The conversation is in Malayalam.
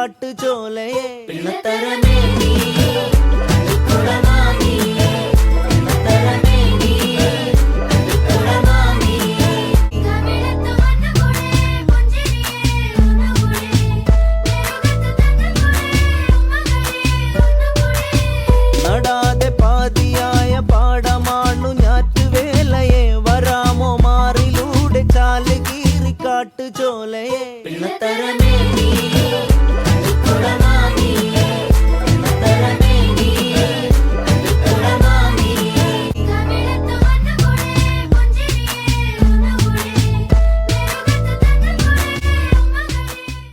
കാട്ടുചോലയെ നടാതെ പാതിയായ പാടമാണു ഞാറ്റുവേലയെ വരാമോ മാറിലൂടെ ചാല് കീറി കാട്ടുചോലയെ പിള്ളത്തരമേ